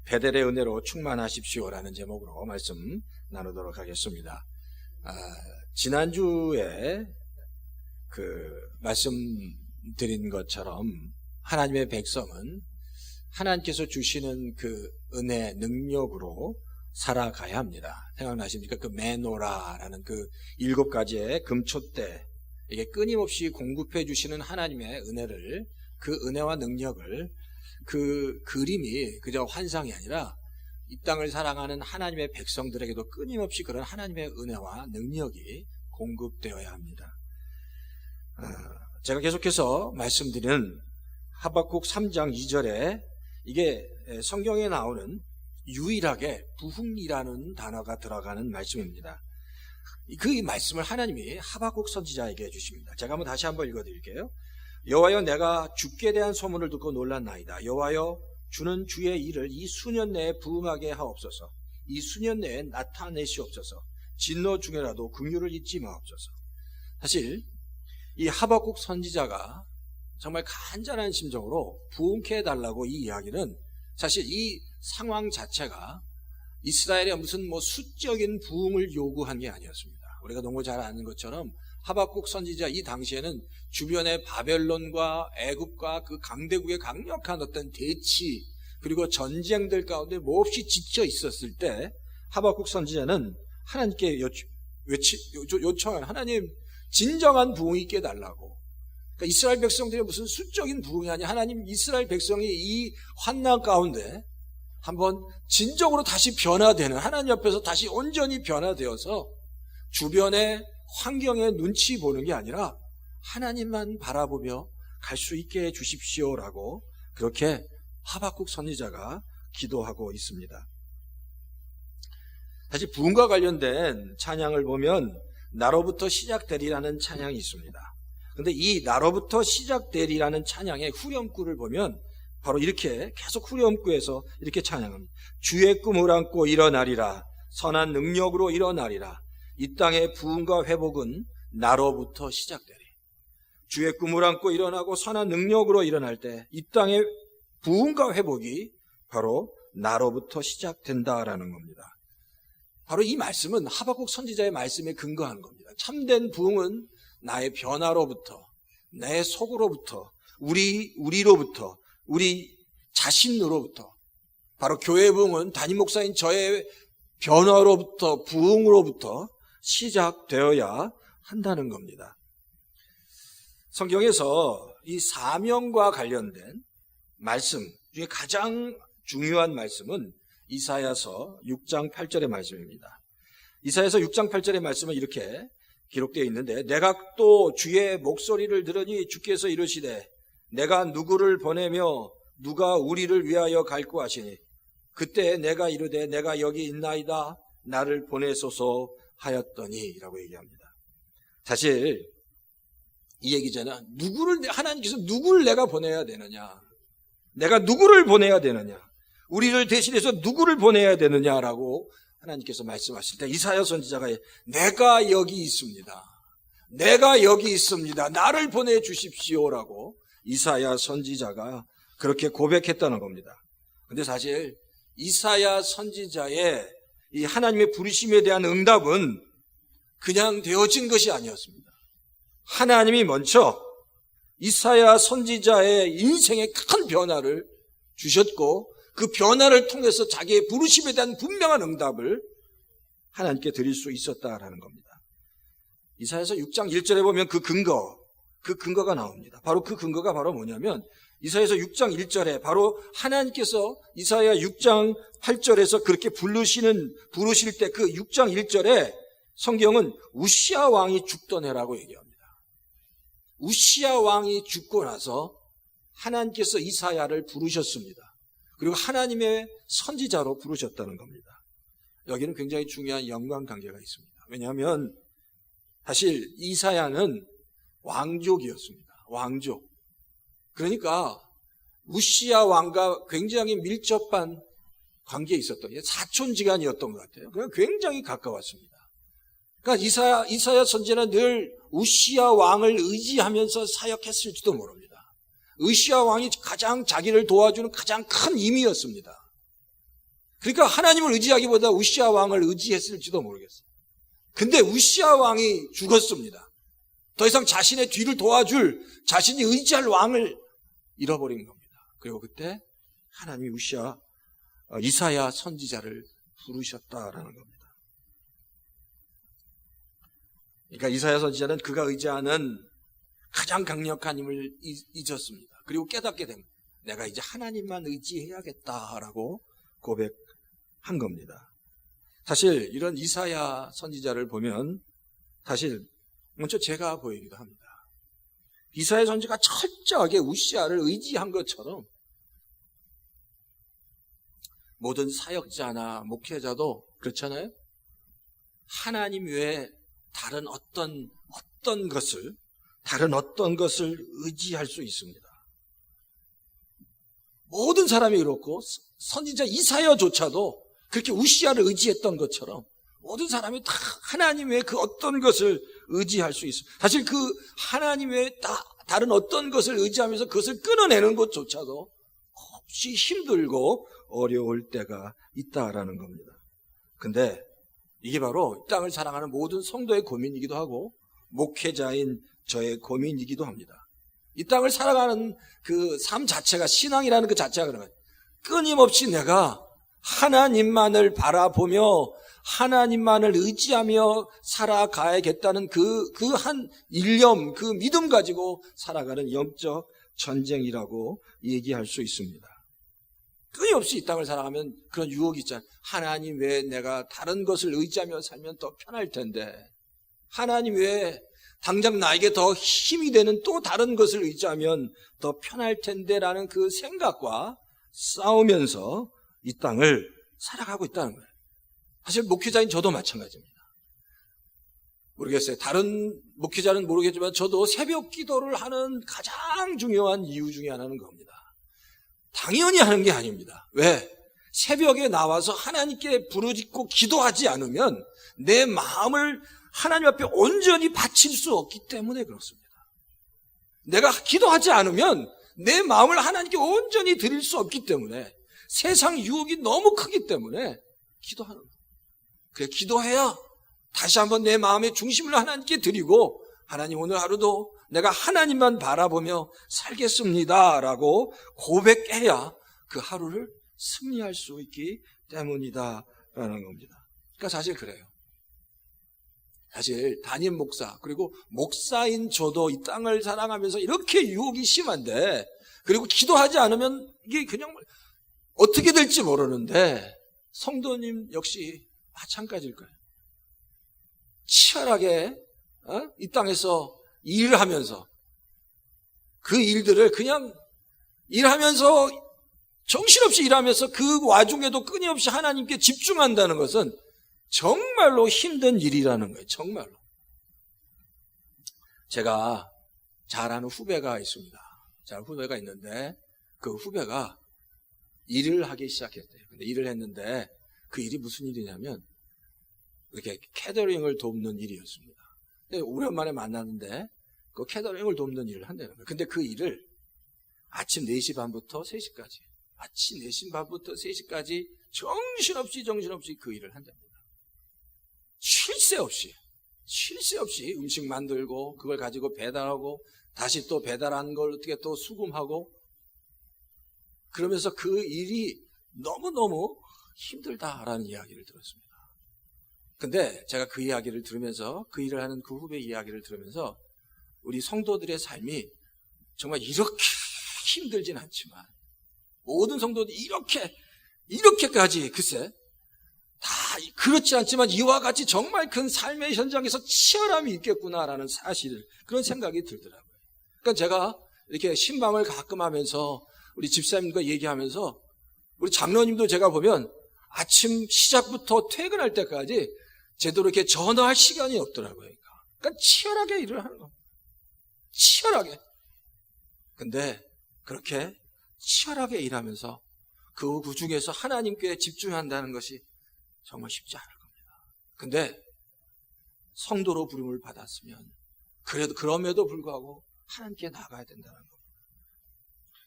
베델의 은혜로 충만하십시오라는 제목으로 말씀 나누도록 하겠습니다. 지난주에 말씀드린 것처럼 하나님의 백성은 하나님께서 주시는 그 은혜 능력으로 살아가야 합니다. 생각나십니까? 그 메노라라는 그 7가지의 금촛대, 이게 끊임없이 공급해 주시는 하나님의 은혜를, 그 은혜와 능력을, 그 그림이 그저 환상이 아니라 이 땅을 사랑하는 하나님의 백성들에게도 끊임없이 그런 하나님의 은혜와 능력이 공급되어야 합니다. 제가 계속해서 말씀드리는 하박국 3장 2절에 이게 성경에 나오는 유일하게 부흥이라는 단어가 들어가는 말씀입니다. 그 말씀을 하나님이 하박국 선지자에게 해주십니다. 제가 다시 한번 읽어드릴게요. 여호와여, 내가 주께 대한 소문을 듣고 놀랐나이다. 여호와여, 주는 주의 일을 이 수년 내에 부응하게 하옵소서. 이 수년 내에 나타내시옵소서. 진노 중에라도 긍휼을 잊지 마옵소서. 사실 이 하박국 선지자가 정말 간절한 심정으로 부흥케 해달라고 이 이야기는, 사실 이 상황 자체가 이스라엘의 무슨 수적인 부흥을 요구한 게 아니었습니다. 우리가 너무 잘 아는 것처럼 하박국 선지자 이 당시에는 주변의 바벨론과 애굽과 그 강대국의 강력한 어떤 대치, 그리고 전쟁들 가운데 몹시 지쳐 있었을 때 하박국 선지자는 하나님께 요청한, 하나님 진정한 부흥이 있게 해달라고. 그러니까 이스라엘 백성들의 무슨 수적인 부흥이 아니라 하나님, 이스라엘 백성이 이 환난 가운데 한번 진정으로 다시 변화되는, 하나님 앞에서 다시 온전히 변화되어서 주변의 환경에 눈치 보는 게 아니라 하나님만 바라보며 갈 수 있게 해주십시오라고 그렇게 하박국 선지자가 기도하고 있습니다. 사실 부흥과 관련된 찬양을 보면 나로부터 시작되리라는 찬양이 있습니다. 그런데 이 나로부터 시작되리라는 찬양의 후렴구를 보면 바로 이렇게 계속 후렴구에서 이렇게 찬양합니다. 주의 꿈을 안고 일어나리라. 선한 능력으로 일어나리라. 이 땅의 부흥과 회복은 나로부터 시작되리. 주의 꿈을 안고 일어나고 선한 능력으로 일어날 때 이 땅의 부흥과 회복이 바로 나로부터 시작된다라는 겁니다. 바로 이 말씀은 하박국 선지자의 말씀에 근거한 겁니다. 참된 부흥은 나의 변화로부터, 내 속으로부터, 우리로부터, 우리 자신으로부터, 바로 교회 부흥은 담임 목사인 저의 변화로부터, 부흥으로부터 시작되어야 한다는 겁니다. 성경에서 이 사명과 관련된 말씀 중에 가장 중요한 말씀은 이사야서 6장 8절의 말씀입니다. 이사야서 6장 8절의 말씀은 이렇게 기록되어 있는데, 내가 또 주의 목소리를 들으니 주께서 이르시되 내가 누구를 보내며 누가 우리를 위하여 갈고 하시니 그때 내가 이르되 내가 여기 있나이다 나를 보내소서 하였더니 라고 얘기합니다. 사실 이 얘기 전에 하나님께서 누구를 내가 보내야 되느냐, 내가 누구를 보내야 되느냐, 우리를 대신해서 누구를 보내야 되느냐라고 하나님께서 말씀하실 때 이사야 선지자가 내가 여기 있습니다. 내가 여기 있습니다. 나를 보내주십시오라고 이사야 선지자가 그렇게 고백했다는 겁니다. 근데 사실 이사야 선지자의 이 하나님의 부르심에 대한 응답은 그냥 되어진 것이 아니었습니다. 하나님이 먼저 이사야 선지자의 인생에 큰 변화를 주셨고, 그 변화를 통해서 자기의 부르심에 대한 분명한 응답을 하나님께 드릴 수 있었다라는 겁니다. 이사야서 6장 1절에 보면 그 근거가 나옵니다. 바로 그 근거가 바로 뭐냐면 이사야서 6장 1절에 바로 하나님께서 이사야 6장 8절에서 그렇게 부르실 때 그 6장 1절에 성경은 우시야 왕이 죽던 해라고 얘기합니다. 우시야 왕이 죽고 나서 하나님께서 이사야를 부르셨습니다. 그리고 하나님의 선지자로 부르셨다는 겁니다. 여기는 굉장히 중요한 연관관계가 있습니다. 왜냐하면 사실 이사야는 왕족이었습니다. 왕족. 그러니까 우시야 왕과 굉장히 밀접한 관계에 있었던, 사촌지간이었던 것 같아요. 그냥 굉장히 가까웠습니다. 그러니까 이사야 선지자는 늘 우시야 왕을 의지하면서 사역했을지도 모릅니다. 우시야 왕이 가장 자기를 도와주는 가장 큰 힘이었습니다. 그러니까 하나님을 의지하기보다 우시아 왕을 의지했을지도 모르겠어요. 근데 우시아 왕이 죽었습니다. 더 이상 자신의 뒤를 도와줄, 자신이 의지할 왕을 잃어버린 겁니다. 그리고 그때 하나님이 이사야 선지자를 부르셨다라는 겁니다. 그러니까 이사야 선지자는 그가 의지하는 가장 강력한 힘을 잊었습니다. 그리고 깨닫게 됩니다. 내가 이제 하나님만 의지해야겠다라고 고백한 겁니다. 사실 이런 이사야 선지자를 보면 사실 먼저 제가 보이기도 합니다. 이사야 선지자가 철저하게 우시아를 의지한 것처럼 모든 사역자나 목회자도 그렇잖아요. 하나님 외에 다른 어떤 것을 의지할 수 있습니다. 모든 사람이 그렇고 선지자 이사야조차도 그렇게 우시아를 의지했던 것처럼 모든 사람이 다 하나님 외에 그 어떤 것을 의지할 수 있습니다. 사실 그 하나님 외에 다른 어떤 것을 의지하면서 그것을 끊어내는 것조차도 혹시 힘들고 어려울 때가 있다라는 겁니다. 근데 이게 바로 이 땅을 사랑하는 모든 성도의 고민이기도 하고 목회자인 저의 고민이기도 합니다. 이 땅을 살아가는 그 삶 자체가, 신앙이라는 그 자체가 그런 거예요. 끊임없이 내가 하나님만을 바라보며 하나님만을 의지하며 살아가야겠다는 그 한 일념, 그 믿음 가지고 살아가는 영적 전쟁이라고 얘기할 수 있습니다. 끊임없이 이 땅을 살아가면 그런 유혹이 있잖아요. 하나님 외에 내가 다른 것을 의지하며 살면 더 편할 텐데, 하나님 외에 당장 나에게 더 힘이 되는 또 다른 것을 의지하면 더 편할 텐데라는 그 생각과 싸우면서 이 땅을 살아가고 있다는 거예요. 사실 목회자인 저도 마찬가지입니다. 모르겠어요. 다른 목회자는 모르겠지만 저도 새벽 기도를 하는 가장 중요한 이유 중에 하나는 겁니다. 당연히 하는 게 아닙니다. 왜? 새벽에 나와서 하나님께 부르짖고 기도하지 않으면 내 마음을 하나님 앞에 온전히 바칠 수 없기 때문에 그렇습니다. 내가 기도하지 않으면 내 마음을 하나님께 온전히 드릴 수 없기 때문에, 세상 유혹이 너무 크기 때문에 기도하는 거예요. 그래, 기도해야 다시 한번 내 마음의 중심을 하나님께 드리고, 하나님 오늘 하루도 내가 하나님만 바라보며 살겠습니다 라고 고백해야 그 하루를 승리할 수 있기 때문이다 라는 겁니다. 그러니까 사실 그래요. 사실 담임 목사, 그리고 목사인 저도 이 땅을 사랑하면서 이렇게 유혹이 심한데, 그리고 기도하지 않으면 이게 그냥 어떻게 될지 모르는데, 성도님 역시 마찬가지일 거예요. 치열하게 이 땅에서 일을 하면서 그 일들을 그냥 일하면서 정신없이 일하면서 그 와중에도 끊임없이 하나님께 집중한다는 것은 정말로 힘든 일이라는 거예요. 정말로. 제가 잘 아는 후배가 있습니다. 잘 아는 후배가 있는데 그 후배가 일을 하기 시작했대요. 근데 일을 했는데 그 일이 무슨 일이냐면 이렇게 캐터링을 돕는 일이었습니다. 근데 오랜만에 만났는데 그 캐터링을 돕는 일을 한다는 거예요. 근데 그 일을 아침 4시 반부터 3시까지, 아침 4시 반부터 3시까지 정신없이 그 일을 한답니다. 쉴 새 없이 음식 만들고 그걸 가지고 배달하고 다시 또 배달한 걸 어떻게 또 수금하고, 그러면서 그 일이 너무너무 힘들다라는 이야기를 들었습니다. 근데 제가 그 이야기를 들으면서, 그 일을 하는 그 후배 이야기를 들으면서 우리 성도들의 삶이 정말 이렇게 힘들진 않지만, 모든 성도들이 이렇게까지 글쎄 다 그렇지 않지만 이와 같이 정말 큰 삶의 현장에서 치열함이 있겠구나라는 사실, 그런 생각이 들더라고요. 그러니까 제가 이렇게 신방을 가끔 하면서 우리 집사님과 얘기하면서, 우리 장로님도 제가 보면 아침 시작부터 퇴근할 때까지 제대로 이렇게 전화할 시간이 없더라고요. 그러니까 치열하게 일을 하는 겁니다. 치열하게. 근데 그렇게 치열하게 일하면서 그 중에서 하나님께 집중한다는 것이 정말 쉽지 않을 겁니다. 근데 성도로 부름을 받았으면 그럼에도 불구하고 하나님께 나가야 된다는 겁니다.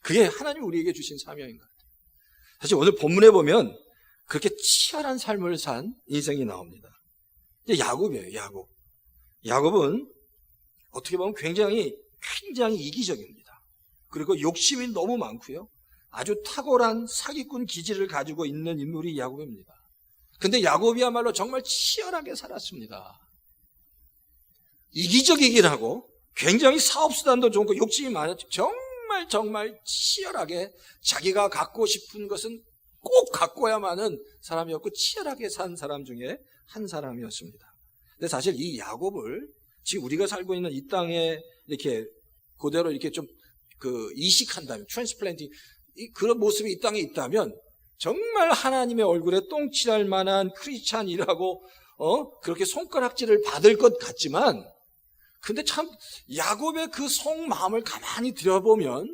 그게 하나님이 우리에게 주신 사명인 것 같아요. 사실 오늘 본문에 보면 그렇게 치열한 삶을 산 인생이 나옵니다. 이제 야곱이에요, 야곱. 야곱은 어떻게 보면 굉장히 이기적입니다. 그리고 욕심이 너무 많고요. 아주 탁월한 사기꾼 기질을 가지고 있는 인물이 야곱입니다. 근데 야곱이야말로 정말 치열하게 살았습니다. 이기적이긴 하고 굉장히 사업수단도 좋고 욕심이 많았죠. 정말 치열하게 자기가 갖고 싶은 것은 꼭 갖고야만은 사람이었고 치열하게 산 사람 중에 한 사람이었습니다. 근데 사실 이 야곱을 지금 우리가 살고 있는 이 땅에 이렇게 그대로 이렇게 좀 이식한다면, 트랜스플랜팅, 그런 모습이 이 땅에 있다면 정말 하나님의 얼굴에 똥칠할 만한 크리스찬이라고 그렇게 손가락질을 받을 것 같지만, 근데 참 야곱의 그 속마음을 가만히 들여보면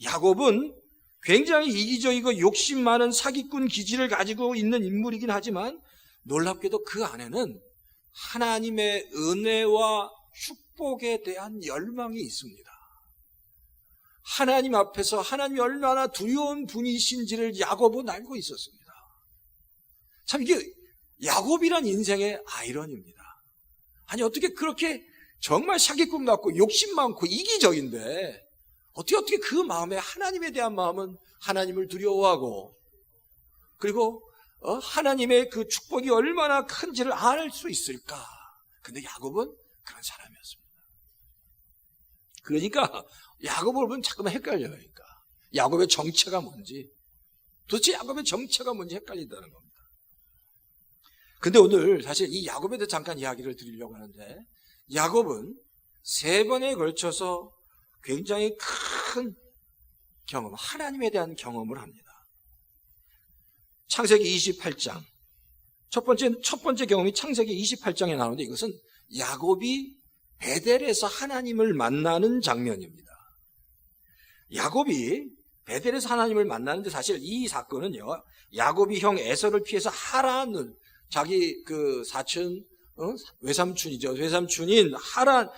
야곱은 굉장히 이기적이고 욕심 많은 사기꾼 기질을 가지고 있는 인물이긴 하지만 놀랍게도 그 안에는 하나님의 은혜와 축복에 대한 열망이 있습니다. 하나님 앞에서 하나님이 얼마나 두려운 분이신지를 야곱은 알고 있었습니다. 참 이게 야곱이란 인생의 아이러니입니다. 아니 어떻게 그렇게 정말 사기꾼 같고 욕심 많고 이기적인데 어떻게 그 마음에 하나님에 대한 마음은 하나님을 두려워하고 그리고 하나님의 그 축복이 얼마나 큰지를 알 수 있을까? 근데 야곱은 그런 사람이었습니다. 그러니까 야곱을 보면 자꾸만 헷갈려요. 그러니까 야곱의 정체가 뭔지, 도대체 야곱의 정체가 뭔지 헷갈린다는 겁니다. 근데 오늘 사실 이 야곱에 대해 잠깐 이야기를 드리려고 하는데, 야곱은 3번에 걸쳐서 굉장히 큰 경험, 하나님에 대한 경험을 합니다. 창세기 28장. 첫 번째 경험이 창세기 28장에 나오는데 이것은 야곱이 베델에서 하나님을 만나는 장면입니다. 야곱이 베델에서 하나님을 만나는데 사실 이 사건은요, 야곱이 형 에서를 피해서 하란을, 자기 그 사촌, 외삼촌이죠. 외삼촌인 하란,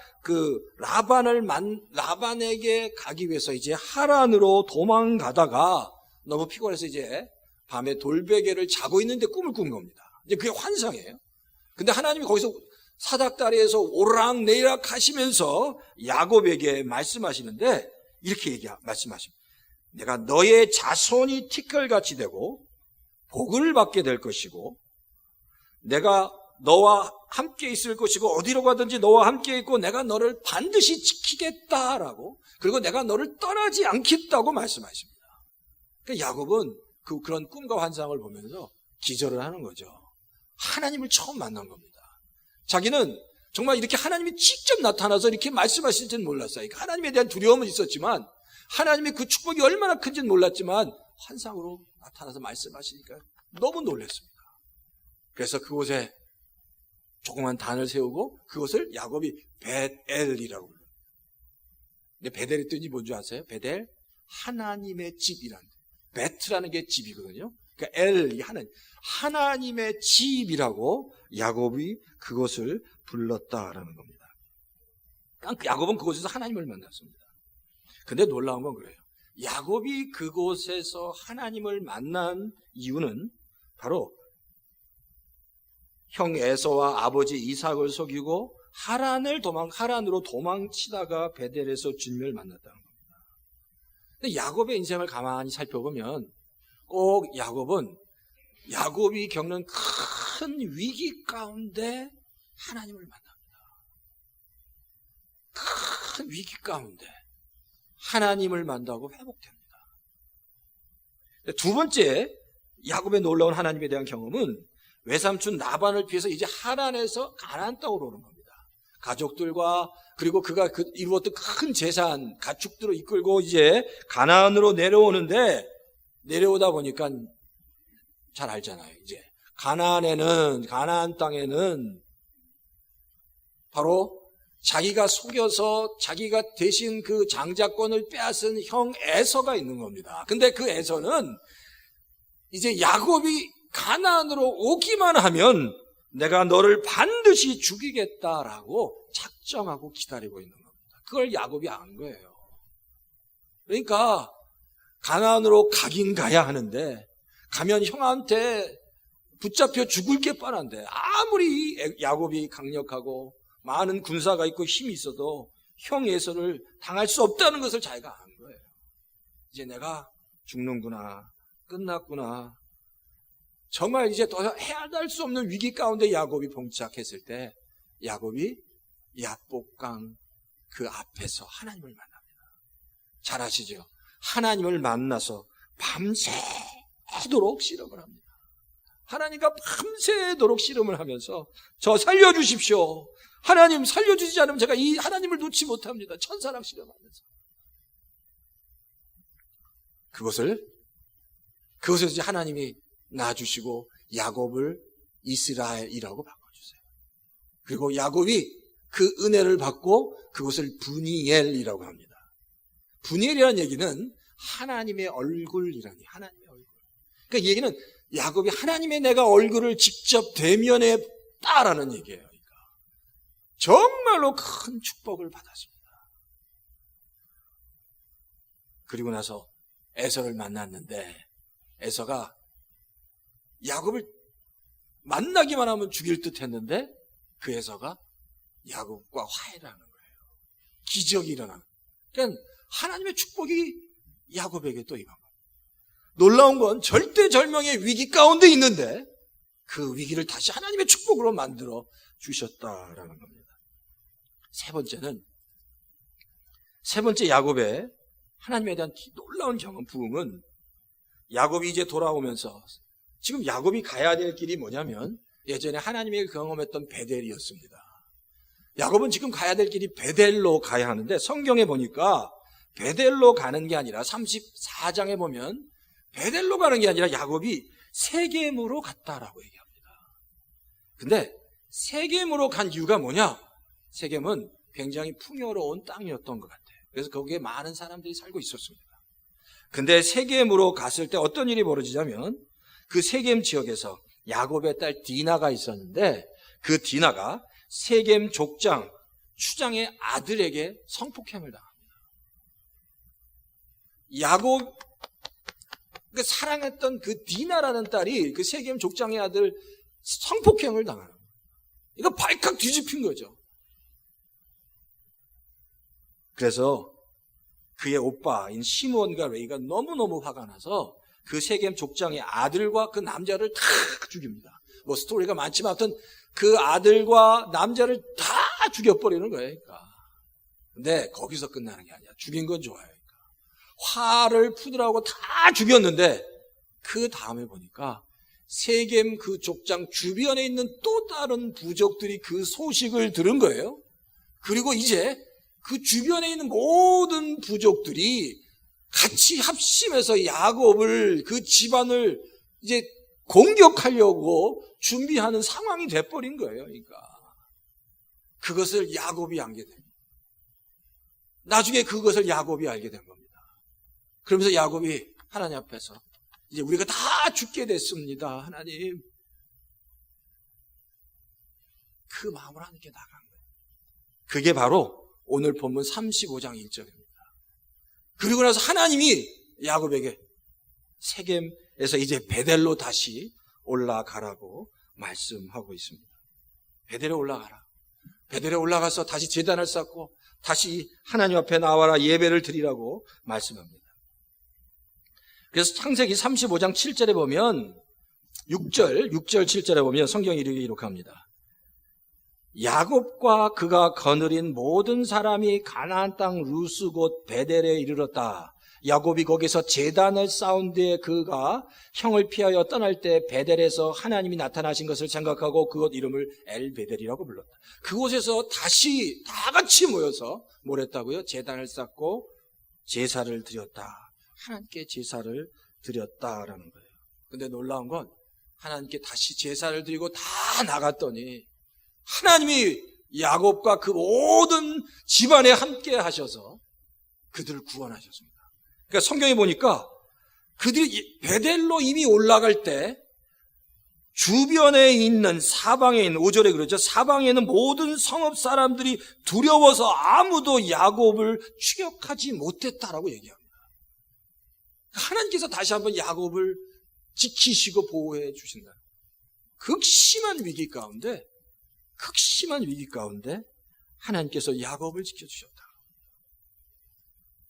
라반에게 가기 위해서 이제 하란으로 도망가다가 너무 피곤해서 이제 밤에 돌베개를 자고 있는데 꿈을 꾼 겁니다. 이제 그게 환상이에요. 근데 하나님이 거기서 사닥다리에서 오락내리락 하시면서 야곱에게 말씀하시는데 이렇게 말씀하십니다. 내가 너의 자손이 티끌같이 되고 복을 받게 될 것이고 내가 너와 함께 있을 것이고 어디로 가든지 너와 함께 있고 내가 너를 반드시 지키겠다라고, 그리고 내가 너를 떠나지 않겠다고 말씀하십니다. 그러니까 야곱은 그런 꿈과 환상을 보면서 기절을 하는 거죠. 하나님을 처음 만난 겁니다. 자기는 정말 이렇게 하나님이 직접 나타나서 이렇게 말씀하실지는 몰랐어요. 그러니까 하나님에 대한 두려움은 있었지만 하나님의 그 축복이 얼마나 큰지는 몰랐지만 환상으로 나타나서 말씀하시니까 너무 놀랐습니다. 그래서 그곳에 조그만 단을 세우고 그것을 야곱이 벳엘이라고 불러요. 근데 베델의 뜻이 뭔지 아세요? 베델, 하나님의 집이라는, 베트라는 게 집이거든요. 그러니까 엘이 하나님의 집이라고 야곱이 그것을 불렀다라는 겁니다. 야곱은 그곳에서 하나님을 만났습니다. 근데 놀라운 건 그래요. 야곱이 그곳에서 하나님을 만난 이유는 바로 형 에서와 아버지 이삭을 속이고 하란으로 도망치다가 베델에서 주님을 만났다는 겁니다. 근데 야곱의 인생을 가만히 살펴보면 꼭 야곱이 겪는 큰 위기 가운데 하나님을 만납니다. 큰 위기 가운데 하나님을 만나고 회복됩니다. 두 번째 야곱의 놀라운 하나님에 대한 경험은 외삼촌 라반을 피해서 이제 하란에서 가나안 땅으로 오는 겁니다. 가족들과 그리고 그가 이루었던 큰 재산, 가축들을 이끌고 이제 가나안으로 내려오는데, 내려오다 보니까 잘 알잖아요. 이제 가나안 땅에는 바로 자기가 속여서 자기가 대신 그 장자권을 빼앗은 형 에서가 있는 겁니다. 근데 그 에서는 이제 야곱이 가나안으로 오기만 하면 내가 너를 반드시 죽이겠다라고 작정하고 기다리고 있는 겁니다. 그걸 야곱이 안 거예요. 그러니까 가나안으로 가긴 가야 하는데 가면 형한테 붙잡혀 죽을 게 뻔한데 아무리 야곱이 강력하고 많은 군사가 있고 힘이 있어도 형 에서를 당할 수 없다는 것을 자기가 안 거예요. 이제 내가 죽는구나, 끝났구나. 정말 이제 더 헤아날 수 없는 위기 가운데 야곱이 봉착했을 때 야곱이 야복강 그 앞에서 하나님을 만납니다. 잘 아시죠? 하나님을 만나서 밤새도록 씨름을 합니다. 하나님과 밤새도록 씨름을 하면서 저 살려주십시오. 하나님 살려주지 않으면 제가 이 하나님을 놓지 못합니다. 천사랑 씨름하면서. 그것을 이제 하나님이 놔주시고 야곱을 이스라엘이라고 바꿔주세요. 그리고 야곱이 그 은혜를 받고 그것을 브니엘이라고 합니다. 브니엘이라는 얘기는 하나님의 얼굴이라니, 하나님의 얼굴. 그러니까 이 얘기는 야곱이 하나님의 내가 얼굴을 직접 대면했다라는 얘기예요. 그러니까 정말로 큰 축복을 받았습니다. 그리고 나서 에서를 만났는데 에서가 야곱을 만나기만 하면 죽일 듯 했는데 그 에서가 야곱과 화해를 하는 거예요. 기적이 일어나는. 그러니까 하나님의 축복이 야곱에게 또 임한 거예요. 놀라운 건 절대절명의 위기 가운데 있는데 그 위기를 다시 하나님의 축복으로 만들어 주셨다라는 겁니다. 세 번째 야곱의 하나님에 대한 놀라운 경험, 부흥은 야곱이 이제 돌아오면서 지금 야곱이 가야 될 길이 뭐냐면 예전에 하나님이 경험했던 베델이었습니다. 야곱은 지금 가야 될 길이 베델로 가야 하는데 성경에 보니까 베델로 가는 게 아니라 34장에 보면 베델로 가는 게 아니라 야곱이 세겜으로 갔다라고 얘기합니다. 근데 세겜으로 간 이유가 뭐냐? 세겜은 굉장히 풍요로운 땅이었던 것 같아요. 그래서 거기에 많은 사람들이 살고 있었습니다. 근데 세겜으로 갔을 때 어떤 일이 벌어지냐면 그 세겜 지역에서 야곱의 딸 디나가 있었는데 그 디나가 세겜 족장, 추장의 아들에게 성폭행을 당합니다. 야곱, 사랑했던 그 디나라는 딸이 그 세겜 족장의 아들 성폭행을 당하는 거예요. 이거 발칵 뒤집힌 거죠. 그래서 그의 오빠인 시므온과 레이가 너무너무 화가 나서 그 세겜 족장의 아들과 그 남자를 다 죽입니다. 뭐 스토리가 많지만 하여튼 그 아들과 남자를 다 죽여버리는 거예요. 그러니까. 근데 거기서 끝나는 게 아니야. 죽인 건 좋아요. 그러니까. 화를 푸느라고 다 죽였는데 그 다음에 보니까 세겜 그 족장 주변에 있는 또 다른 부족들이 그 소식을 들은 거예요. 그리고 이제 그 주변에 있는 모든 부족들이 같이 합심해서 야곱을, 그 집안을 이제 공격하려고 준비하는 상황이 돼버린 거예요. 그러니까 그것을 야곱이 알게 됩니다. 나중에 그것을 야곱이 알게 된 겁니다. 그러면서 야곱이 하나님 앞에서 이제 우리가 다 죽게 됐습니다. 하나님. 그 마음을 하나님께 나간 거예요. 그게 바로 오늘 본문 35장 1절입니다. 그리고 나서 하나님이 야곱에게 세겜에서 이제 베델로 다시 올라가라고 말씀하고 있습니다. 베델에 올라가라. 베델에 올라가서 다시 제단을 쌓고 다시 하나님 앞에 나와라, 예배를 드리라고 말씀합니다. 그래서 창세기 35장 7절에 보면 6절 7절에 보면 성경이 이렇게 기록합니다. 야곱과 그가 거느린 모든 사람이 가나안 땅 루스 곧 베델에 이르렀다. 야곱이 거기서 제단을 쌓은 뒤에 그가 형을 피하여 떠날 때 베델에서 하나님이 나타나신 것을 생각하고 그곳 이름을 엘베델이라고 불렀다. 그곳에서 다시 다 같이 모여서 뭘 했다고요? 제단을 쌓고 제사를 드렸다. 하나님께 제사를 드렸다라는 거예요. 근데 놀라운 건 하나님께 다시 제사를 드리고 다 나갔더니 하나님이 야곱과 그 모든 집안에 함께 하셔서 그들을 구원하셨습니다. 그러니까 성경에 보니까 그들이 베델로 이미 올라갈 때 주변에 있는 사방에 있는 5절에 그러죠. 사방에 있는 모든 성읍 사람들이 두려워서 아무도 야곱을 추격하지 못했다라고 얘기합니다. 하나님께서 다시 한번 야곱을 지키시고 보호해 주신다. 극심한 위기 가운데 하나님께서 야곱을 지켜주셨다.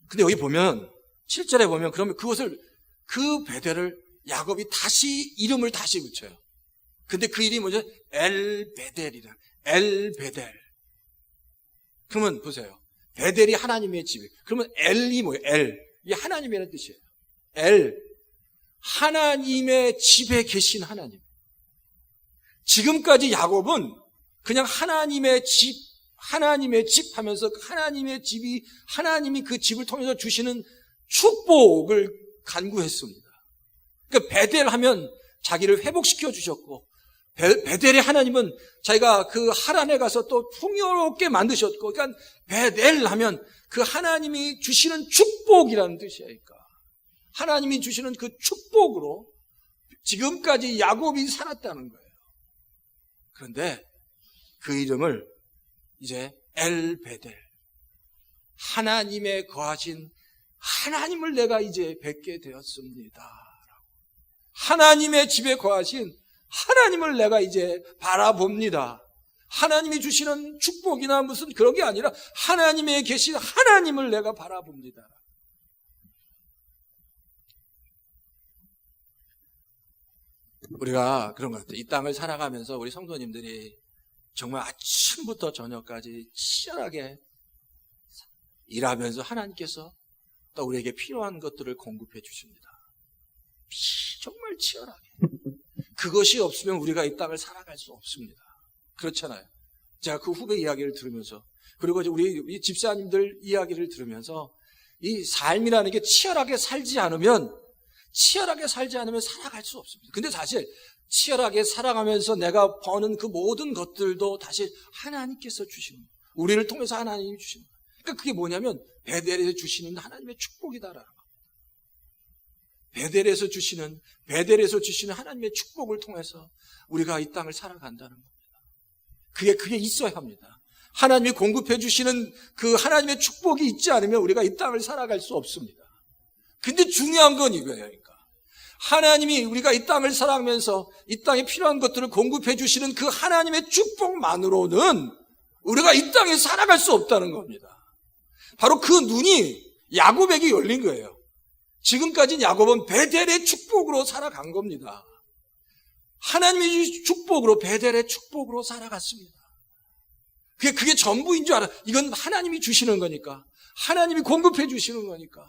근데 여기 보면 7절에 보면 그러면 그 베델을 야곱이 이름을 다시 붙여요. 근데 그 이름이 뭐죠? 엘베델이라. 엘베델. 그러면 보세요. 베델이 하나님의 집. 그러면 엘이 뭐예요? 엘. 이게 하나님이라는 뜻이에요. 엘. 하나님의 집에 계신 하나님. 지금까지 야곱은 그냥 하나님의 집 하면서 하나님이 그 집을 통해서 주시는 축복을 간구했습니다. 그러니까 베델 하면 자기를 회복시켜 주셨고, 베델의 하나님은 자기가 그 하란에 가서 또 풍요롭게 만드셨고, 그러니까 베델 하면 그 하나님이 주시는 축복이라는 뜻이니까 하나님이 주시는 그 축복으로 지금까지 야곱이 살았다는 거예요. 그런데 그 이름을 이제 엘베델, 하나님의 거하신 하나님을 내가 이제 뵙게 되었습니다. 하나님의 집에 거하신 하나님을 내가 이제 바라봅니다. 하나님이 주시는 축복이나 무슨 그런 게 아니라 하나님의 계신 하나님을 내가 바라봅니다. 우리가 그런 것 같아요. 이 땅을 살아가면서 우리 성도님들이 정말 아침부터 저녁까지 치열하게 일하면서 하나님께서 또 우리에게 필요한 것들을 공급해 주십니다. 정말 치열하게. 그것이 없으면 우리가 이 땅을 살아갈 수 없습니다. 그렇잖아요. 제가 그 후배 이야기를 들으면서, 그리고 우리 집사님들 이야기를 들으면서 이 삶이라는 게 치열하게 살지 않으면 살아갈 수 없습니다. 근데 사실 치열하게 살아가면서 내가 버는 그 모든 것들도 다시 하나님께서 주시는 거예요. 우리를 통해서 하나님이 주시는 거예요. 그러니까 그게 뭐냐면 베델에서 주시는 하나님의 축복이다라는 거예요. 베델에서 주시는 하나님의 축복을 통해서 우리가 이 땅을 살아간다는 겁니다. 그게 있어야 합니다. 하나님이 공급해 주시는 그 하나님의 축복이 있지 않으면 우리가 이 땅을 살아갈 수 없습니다. 근데 중요한 건 이거예요. 하나님이 우리가 이 땅을 살아가면서 이 땅에 필요한 것들을 공급해 주시는 그 하나님의 축복만으로는 우리가 이 땅에 살아갈 수 없다는 겁니다. 바로 그 눈이 야곱에게 열린 거예요. 지금까지 야곱은 베델의 축복으로 살아간 겁니다. 하나님의 축복으로, 베델의 축복으로 살아갔습니다. 그게 전부인 줄 알아. 이건 하나님이 주시는 거니까, 하나님이 공급해 주시는 거니까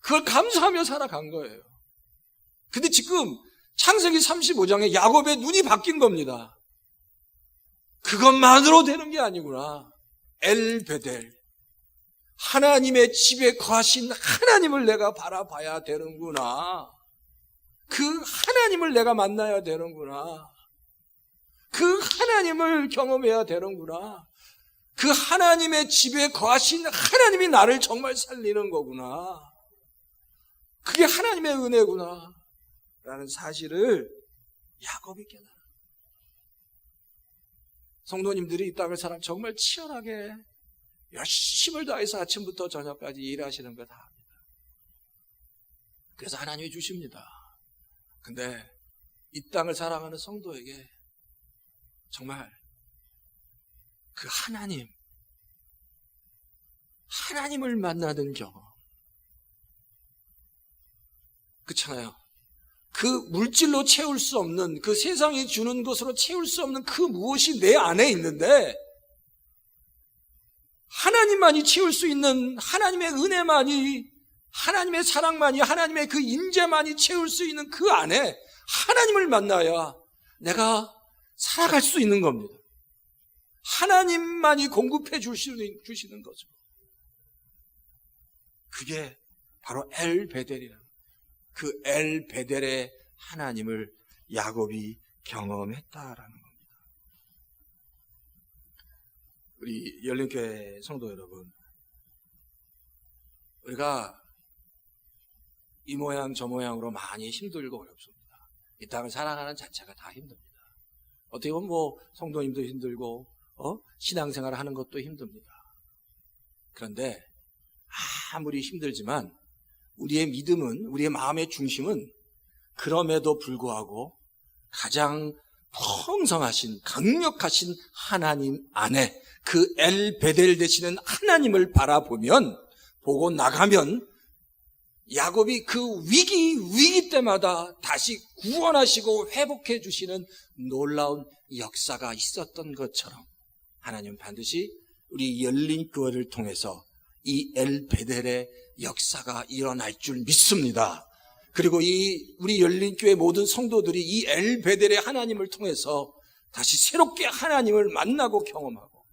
그걸 감사하며 살아간 거예요. 근데 지금 창세기 35장에 야곱의 눈이 바뀐 겁니다. 그것만으로 되는 게 아니구나. 엘베델, 하나님의 집에 거하신 하나님을 내가 바라봐야 되는구나. 그 하나님을 내가 만나야 되는구나. 그 하나님을 경험해야 되는구나. 그 하나님의 집에 거하신 하나님이 나를 정말 살리는 거구나. 그게 하나님의 은혜구나 라는 사실을 야곱이 깨달아. 성도님들이 이 땅을 살아 정말 치열하게 열심을 다해서 아침부터 저녁까지 일하시는 거 다 압니다. 그래서 하나님이 주십니다. 근데 이 땅을 살아가는 성도에게 정말 그 하나님을 만나는 경험, 그렇잖아요. 그 물질로 채울 수 없는, 그 세상이 주는 것으로 채울 수 없는 그 무엇이 내 안에 있는데 하나님만이 채울 수 있는, 하나님의 은혜만이, 하나님의 사랑만이, 하나님의 그 인재만이 채울 수 있는 그 안에 하나님을 만나야 내가 살아갈 수 있는 겁니다. 하나님만이 공급해 주시는 것으로. 그게 바로 엘베델이라는, 그 엘베델의 하나님을 야곱이 경험했다라는 겁니다. 우리 열린교회 성도 여러분, 우리가 이 모양 저 모양으로 많이 힘들고 어렵습니다. 이 땅을 살아가는 자체가 다 힘듭니다. 어떻게 보면 성도님도 힘들고 신앙생활을 하는 것도 힘듭니다. 그런데 아무리 힘들지만 우리의 믿음은, 우리의 마음의 중심은 그럼에도 불구하고 가장 풍성하신 강력하신 하나님 안에 그 엘베델 되시는 하나님을 바라보면, 보고 나가면 야곱이 그 위기 때마다 다시 구원하시고 회복해 주시는 놀라운 역사가 있었던 것처럼 하나님은 반드시 우리 열린 교회를 통해서 이 엘베델의 역사가 일어날 줄 믿습니다. 그리고 우리 열린 교회 모든 성도들이 이 엘베델의 하나님을 통해서 다시 새롭게 하나님을 만나고 경험하고,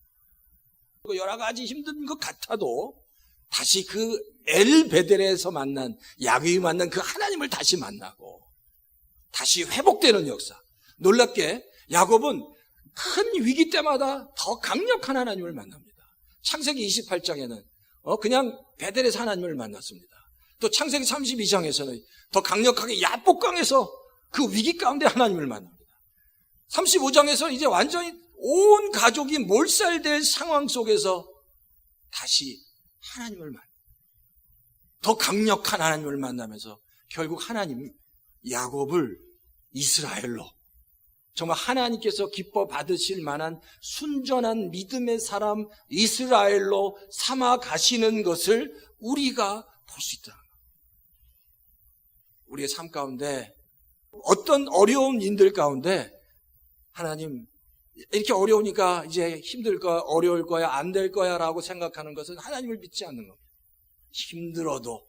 여러 가지 힘든 것 같아도 다시 그 엘베델에서 만난, 야곱이 만난 그 하나님을 다시 만나고 다시 회복되는 역사. 놀랍게 야곱은 큰 위기 때마다 더 강력한 하나님을 만납니다. 창세기 28장에는 그냥 베델에서 하나님을 만났습니다. 또 창세기 32장에서는 더 강력하게 야복강에서 그 위기 가운데 하나님을 만납니다. 35장에서 이제 완전히 온 가족이 몰살될 상황 속에서 다시 하나님을 더 강력한 하나님을 만나면서 결국 하나님 야곱을 이스라엘로, 정말 하나님께서 기뻐 받으실 만한 순전한 믿음의 사람 이스라엘로 삼아 가시는 것을 우리가 볼 수 있다. 우리의 삶 가운데 어떤 어려운 일들 가운데 하나님 이렇게 어려우니까 이제 힘들 거야, 어려울 거야, 안 될 거야 라고 생각하는 것은 하나님을 믿지 않는 겁니다. 힘들어도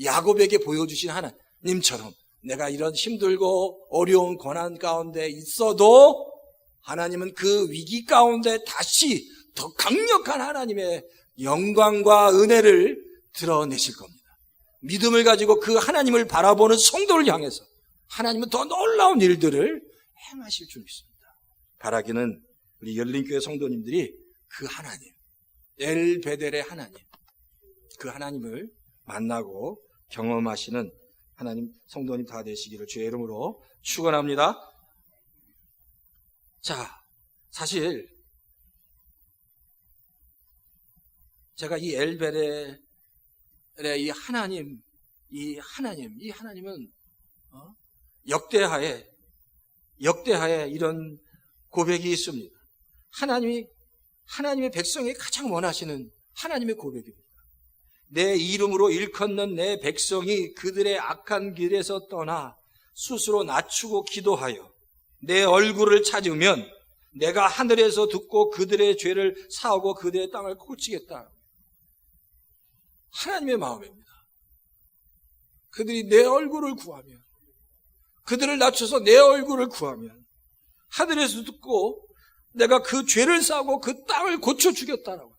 야곱에게 보여주신 하나님처럼 내가 이런 힘들고 어려운 고난 가운데 있어도 하나님은 그 위기 가운데 다시 더 강력한 하나님의 영광과 은혜를 드러내실 겁니다. 믿음을 가지고 그 하나님을 바라보는 성도를 향해서 하나님은 더 놀라운 일들을 행하실 줄 믿습니다. 바라기는 우리 열린교회 성도님들이 그 하나님, 엘베델의 하나님, 그 하나님을 만나고 경험하시는 하나님 성도님 다 되시기를 주의 이름으로 축원합니다. 자, 사실 제가 이 엘베델의 이 하나님은 역대하에 이런 고백이 있습니다. 하나님의 백성이 가장 원하시는 하나님의 고백입니다. 내 이름으로 일컫는 내 백성이 그들의 악한 길에서 떠나 스스로 낮추고 기도하여 내 얼굴을 찾으면 내가 하늘에서 듣고 그들의 죄를 사하고 그들의 땅을 고치겠다. 하나님의 마음입니다. 그들이 내 얼굴을 구하면, 그들을 낮춰서 내 얼굴을 구하면 하늘에서 듣고 내가 그 죄를 사하고 그 땅을 고쳐주겠다라고.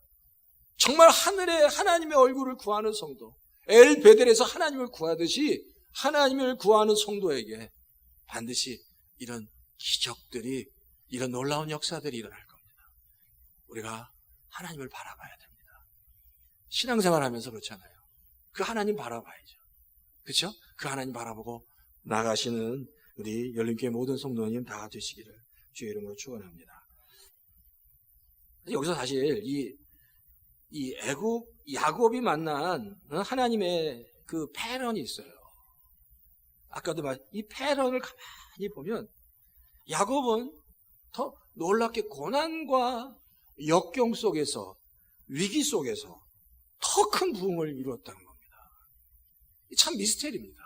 정말 하늘에 하나님의 얼굴을 구하는 성도, 엘베델에서 하나님을 구하듯이 하나님을 구하는 성도에게 반드시 이런 기적들이, 이런 놀라운 역사들이 일어날 겁니다. 우리가 하나님을 바라봐야 됩니다. 신앙생활하면서 그렇잖아요. 그 하나님 바라봐야죠. 그렇죠? 그 하나님 바라보고 나가시는 우리 열린교회 모든 성도님 다 되시기를 주의 이름으로 축원합니다. 여기서 사실 야곱이 만난 하나님의 그 패런이 있어요. 아까도 이 패런을 가만히 보면 야곱은 더 놀랍게 고난과 역경 속에서, 위기 속에서 더 큰 부흥을 이루었다는 겁니다. 참 미스테리입니다.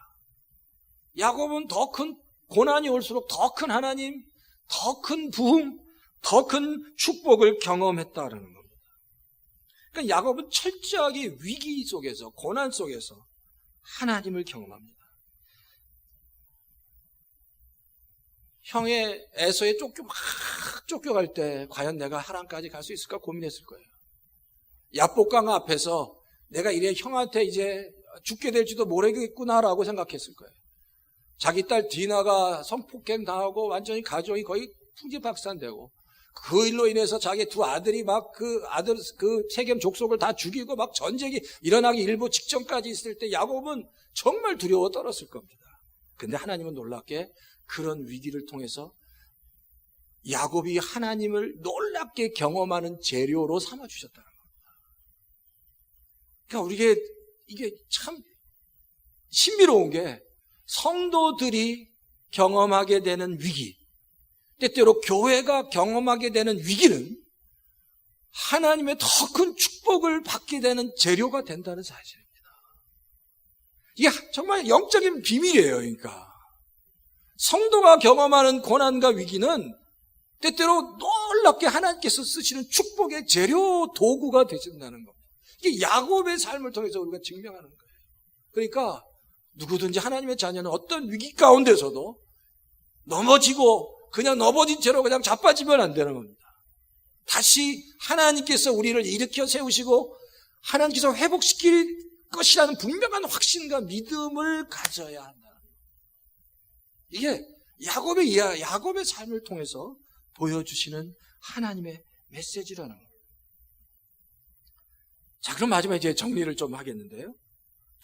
야곱은 더 큰 고난이 올수록 더 큰 하나님, 더 큰 부흥, 더 큰 축복을 경험했다는 겁니다. 그러니까 야곱은 철저하게 위기 속에서, 고난 속에서 하나님을 경험합니다. 형의 에서에 막 쫓겨갈 때 과연 내가 하란까지 갈 수 있을까 고민했을 거예요. 야복강 앞에서 내가 이래 형한테 이제 죽게 될지도 모르겠구나라고 생각했을 거예요. 자기 딸 디나가 성폭행 당하고 완전히 가족이 거의 풍지박산되고, 그 일로 인해서 자기 두 아들이 막 그 세겜 족속을 다 죽이고 막 전쟁이 일어나기 일보 직전까지 있을 때 야곱은 정말 두려워 떨었을 겁니다. 근데 하나님은 놀랍게 그런 위기를 통해서 야곱이 하나님을 놀랍게 경험하는 재료로 삼아주셨다는 겁니다. 그러니까 이게 참 신비로운 게, 성도들이 경험하게 되는 위기, 때때로 교회가 경험하게 되는 위기는 하나님의 더 큰 축복을 받게 되는 재료가 된다는 사실입니다. 이게 정말 영적인 비밀이에요. 그러니까 성도가 경험하는 고난과 위기는 때때로 놀랍게 하나님께서 쓰시는 축복의 재료 도구가 되신다는 겁니다. 이게 야곱의 삶을 통해서 우리가 증명하는 거예요. 그러니까 누구든지 하나님의 자녀는 어떤 위기 가운데서도 넘어지고 그냥 넘어진 채로 그냥 자빠지면 안 되는 겁니다. 다시 하나님께서 우리를 일으켜 세우시고 하나님께서 회복시킬 것이라는 분명한 확신과 믿음을 가져야 한다. 이게 야곱의 삶을 통해서 보여주시는 하나님의 메시지라는 겁니다. 자, 그럼 마지막에 이제 정리를 좀 하겠는데요.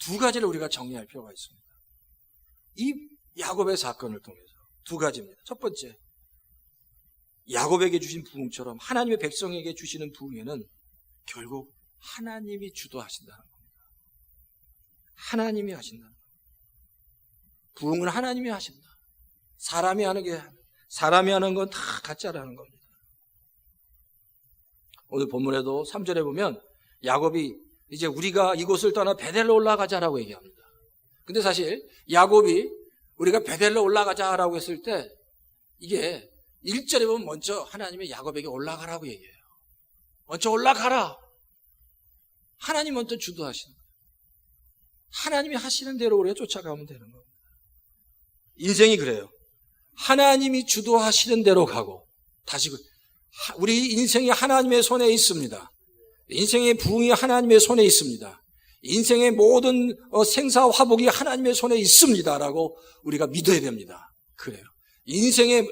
두 가지를 우리가 정리할 필요가 있습니다. 이 야곱의 사건을 통해서 두 가지입니다. 첫 번째, 야곱에게 주신 부흥처럼 하나님의 백성에게 주시는 부흥에는 결국 하나님이 주도하신다는 겁니다. 하나님이 하신다는 겁니다. 부흥은 하나님이 하신다. 사람이 하는 건 다 가짜라는 겁니다. 오늘 본문에도 3절에 보면 야곱이 이제 우리가 이곳을 떠나 베델로 올라가자라고 얘기합니다. 근데 사실 야곱이 우리가 베델로 올라가자라고 했을 때 이게 1절에 보면 먼저 하나님이 야곱에게 올라가라고 얘기해요. 먼저 올라가라. 하나님 먼저 주도하시는 거예요. 하나님이 하시는 대로 우리가 쫓아가면 되는 겁니다. 인생이 그래요. 하나님이 주도하시는 대로 가고 다시 우리 인생이 하나님의 손에 있습니다. 인생의 부흥이 하나님의 손에 있습니다. 인생의 모든 생사화복이 하나님의 손에 있습니다라고 우리가 믿어야 됩니다. 그래요.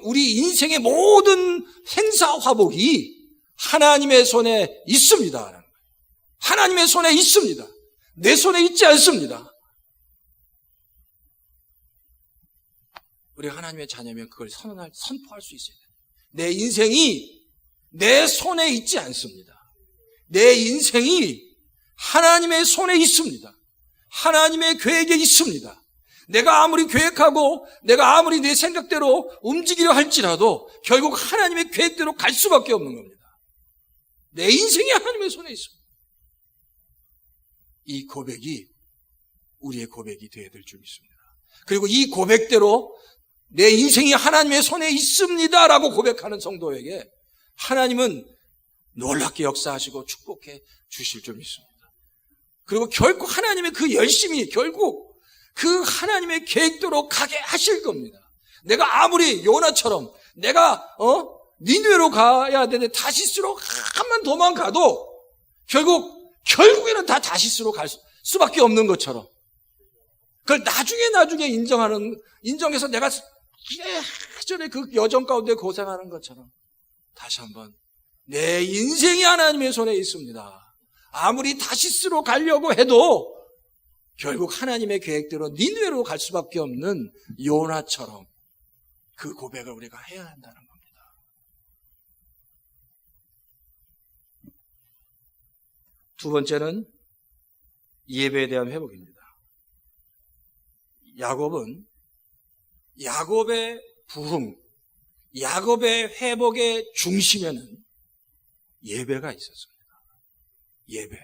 우리 인생의 모든 생사화복이 하나님의 손에 있습니다. 하나님의 손에 있습니다. 내 손에 있지 않습니다. 우리가 하나님의 자녀면 그걸 선포할 수 있어야 돼요. 내 인생이 내 손에 있지 않습니다. 내 인생이 하나님의 손에 있습니다. 하나님의 계획에 있습니다. 내가 아무리 계획하고 내가 아무리 내 생각대로 움직이려 할지라도 결국 하나님의 계획대로 갈 수밖에 없는 겁니다. 내 인생이 하나님의 손에 있습니다. 이 고백이 우리의 고백이 되어야 될 줄 믿습니다. 그리고 이 고백대로 내 인생이 하나님의 손에 있습니다라고 고백하는 성도에게 하나님은 놀랍게 역사하시고 축복해 주실 줄 믿습니다. 그리고 결국 하나님의 그 열심이 결국 그 하나님의 계획대로 가게 하실 겁니다. 내가 아무리 요나처럼 내가 니느웨로 가야 되는데 다시스로 한만 도망가도 결국에는 다 다시스로 갈 수밖에 없는 것처럼 그걸 나중에 인정해서 내가 예전에 그 여정 가운데 고생하는 것처럼 다시 한번 내 인생이 하나님의 손에 있습니다. 아무리 다시스로 가려고 해도 결국 하나님의 계획대로 니느웨로 갈 수밖에 없는 요나처럼 그 고백을 우리가 해야 한다는 겁니다. 두 번째는 예배에 대한 회복입니다. 야곱의 부흥, 야곱의 회복의 중심에는 예배가 있었습니다. 예배.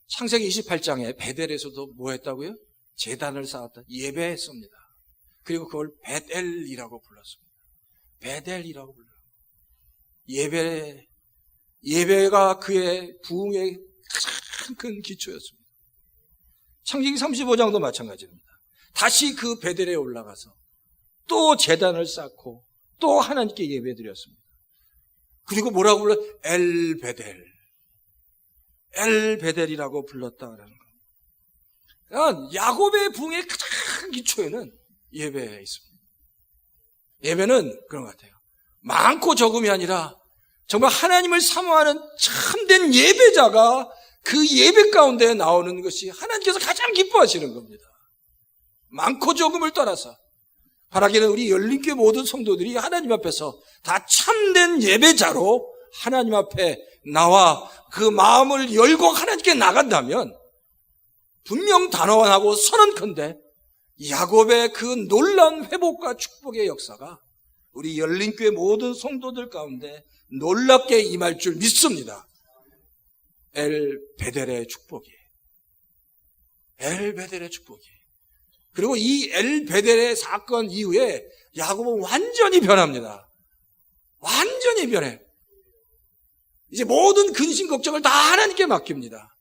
창세기 28장에 베델에서도 뭐 했다고요? 제단을 쌓았다. 예배했습니다. 그리고 그걸 베델이라고 불렀습니다. 베델이라고 불러요. 예배가 그의 부흥의 가장 큰 기초였습니다. 창세기 35장도 마찬가지입니다. 다시 그 베델에 올라가서 또 제단을 쌓고 또 하나님께 예배드렸습니다. 그리고 뭐라고 불러? 엘베델이라고 불렀다라는 겁니다. 그러니까 야곱의 부흥의 가장 기초에는 예배에 있습니다. 예배는 그런 것 같아요. 많고 적음이 아니라 정말 하나님을 사모하는 참된 예배자가 그 예배 가운데 나오는 것이 하나님께서 가장 기뻐하시는 겁니다. 많고 적음을 떠나서 바라기는 우리 열린교회 모든 성도들이 하나님 앞에서 다 참된 예배자로 하나님 앞에 나와 그 마음을 열고 하나님께 나간다면 분명 단호하고 선언컨대 야곱의 그 놀라운 회복과 축복의 역사가 우리 열린교회 모든 성도들 가운데 놀랍게 임할 줄 믿습니다. 엘 베델의 축복이. 엘 베델의 축복이. 그리고 이 엘 베델의 사건 이후에 야곱은 완전히 변합니다. 완전히 변해. 이제 모든 근심 걱정을 다 하나님께 맡깁니다.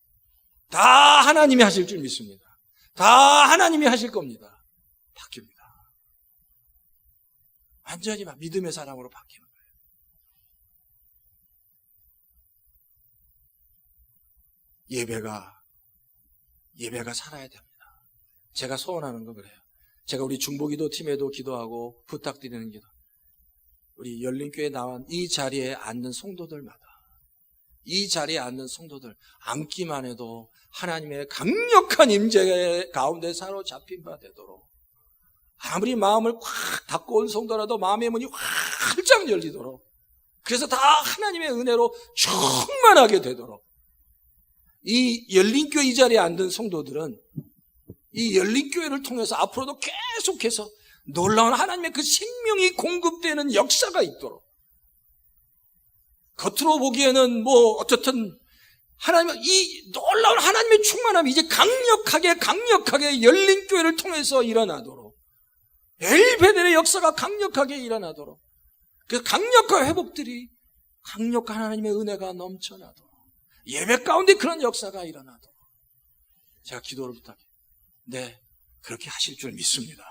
다 하나님이 하실 줄 믿습니다. 다 하나님이 하실 겁니다. 바뀝니다. 완전히 믿음의 사람으로 바뀌는 거예요. 예배가 살아야 됩니다. 제가 소원하는 거 그래요. 제가 우리 중보기도 팀에도 기도하고 부탁드리는 기도. 우리 열린교회에 나온 이 자리에 앉는 성도들마다, 이 자리에 앉는 성도들 앉기만 해도 하나님의 강력한 임재 가운데 사로잡힌 바 되도록, 아무리 마음을 확 닫고 온 성도라도 마음의 문이 활짝 열리도록, 그래서 다 하나님의 은혜로 충만하게 되도록, 이 열린교회 이 자리에 앉은 성도들은 이 열린교회를 통해서 앞으로도 계속해서 놀라운 하나님의 그 생명이 공급되는 역사가 있도록, 겉으로 보기에는 어쨌든 하나님의 이 놀라운 하나님의 충만함이 이제 강력하게 열린교회를 통해서 일어나도록, 엘베델의 역사가 강력하게 일어나도록, 그 강력한 회복들이, 강력한 하나님의 은혜가 넘쳐나도록, 예배 가운데 그런 역사가 일어나도록 제가 기도를 부탁해요. 네, 그렇게 하실 줄 믿습니다.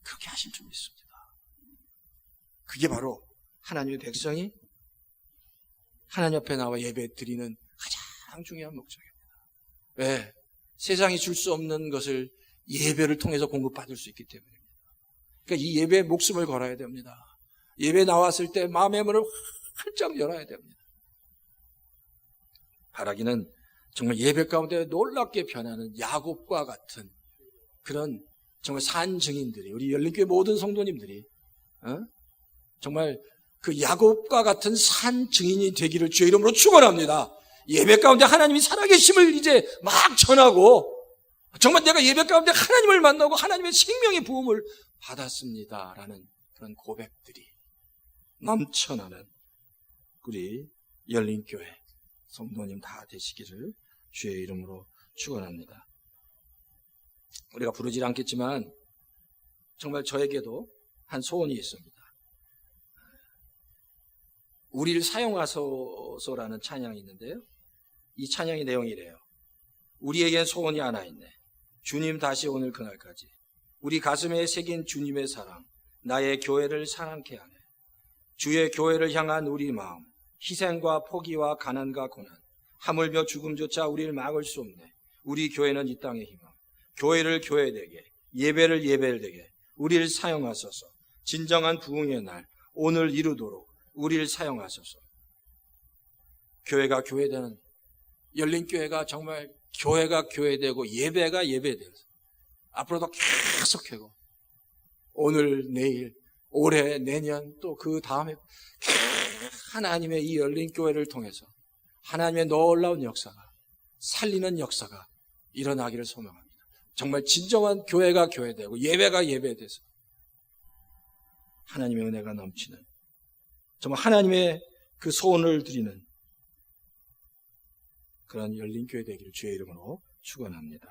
그렇게 하실 줄 믿습니다. 그게 바로 하나님의 백성이 하나님 앞에 나와 예배 드리는 가장 중요한 목적입니다. 왜? 세상이 줄 수 없는 것을 예배를 통해서 공급받을 수 있기 때문입니다. 그러니까 이 예배에 목숨을 걸어야 됩니다. 예배 나왔을 때 마음의 문을 활짝 열어야 됩니다. 바라기는 정말 예배 가운데 놀랍게 변하는 야곱과 같은 그런 정말 산 증인들이, 우리 열린교회 모든 성도님들이 정말 그 야곱과 같은 산 증인이 되기를 주의 이름으로 축원합니다. 예배 가운데 하나님이 살아계심을 이제 막 전하고, 정말 내가 예배 가운데 하나님을 만나고 하나님의 생명의 부음을 받았습니다라는 그런 고백들이 넘쳐나는 우리 열린교회 성도님 다 되시기를 주의 이름으로 축원합니다. 우리가 부르질 않겠지만 정말 저에게도 한 소원이 있습니다. 우리를 사용하소서라는 찬양이 있는데요, 이 찬양의 내용이 이래요. 우리에겐 소원이 하나 있네. 주님 다시 오늘 그날까지 우리 가슴에 새긴 주님의 사랑, 나의 교회를 사랑케 하네. 주의 교회를 향한 우리 마음, 희생과 포기와 가난과 고난, 하물며 죽음조차 우리를 막을 수 없네. 우리 교회는 이 땅의 희망. 교회를 교회되게, 예배를 예배되게 우리를 사용하소서. 진정한 부흥의 날 오늘 이루도록 우리를 사용하소서. 교회가 교회되는, 열린교회가 정말 교회가 교회되고 예배가 예배되고, 앞으로도 계속하고 오늘 내일 올해 내년 또 그 다음에 하나님의 이 열린교회를 통해서 하나님의 놀라운 역사가, 살리는 역사가 일어나기를 소망합니다. 정말 진정한 교회가 교회되고 예배가 예배돼서 하나님의 은혜가 넘치는, 정말 하나님의 그 소원을 드리는 그런 열린교회 되기를 주의 이름으로 축원합니다.